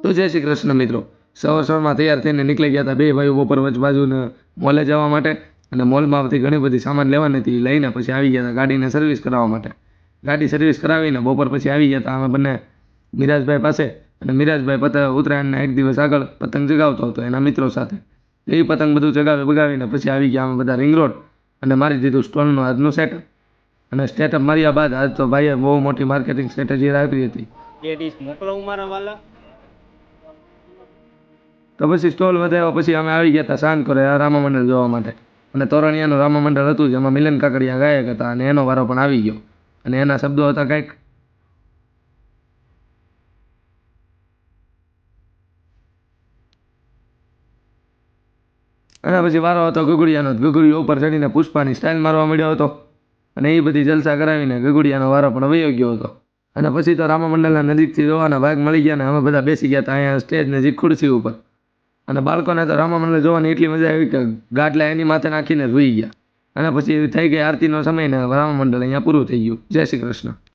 તો જય શ્રી કૃષ્ણ મિત્રો, સવારમાં તૈયાર થઈને નીકળી ગયા હતા બે ભાઈઓ બપોર બાજુને મોલે જવા માટે. અને મોલમાંથી ઘણી બધી સામાન લેવાની હતી, લઈને પછી આવી ગયા હતા ગાડીને સર્વિસ કરાવવા માટે. ગાડી સર્વિસ કરાવીને બપોર પછી આવી ગયા હતા અમે બંને મિરાજભાઈ પાસે. અને મિરાજભાઈ ઉત્તરાયણના એક દિવસ આગળ પતંગ ચગાવતો હતો એના મિત્રો સાથે. એ પતંગ બધું ચગાવીને પછી આવી ગયા અમે બધા રિંગ રોડ અને મારી દીધું સ્ટોલનું આજનું સેટઅપ. અને સ્ટેટઅપ માર્યા બાદ આજ તો ભાઈએ બહુ મોટી માર્કેટિંગ સ્ટ્રેટેજી રાખી હતી. એ ડીશ મોકલાવું મારા વાલા. તો પછી સ્ટોલ વધાર્યા પછી અમે આવી ગયા હતા શાંત કરે રામા મંડળ જોવા માટે. અને તોરણિયાનું રામા મંડળ હતું જેમાં મિલન કાકડિયા ગાયક હતા અને એનો વારો પણ આવી ગયો. અને એના શબ્દો હતા કંઈક. અને પછી વારો હતો ગગુડિયાનો. ગગુડિયા ઉપર ચડીને પુષ્પાની સ્ટાઇલ મારવા મળ્યો હતો. અને એ બધી જલસા કરાવીને ગગુડિયાનો વારો પણ વયો ગયો હતો. અને પછી તો રામા મંડળના નજીકથી જોવાના ભાગ મળી ગયા ને અમે બધા બેસી ગયા હતા અહીંયા સ્ટેજ નજીક ખુરશી ઉપર. અને બાળકોને તો રામા મંડળ જોવાની એટલી મજા આવી કે ગાટલા એની માથે નાખીને સૂઈ ગયા. અને પછી થઈ ગઈ આરતીનો સમય ને રામા મંડળ અહીંયા પૂરું થઈ ગયું. જય શ્રી કૃષ્ણ.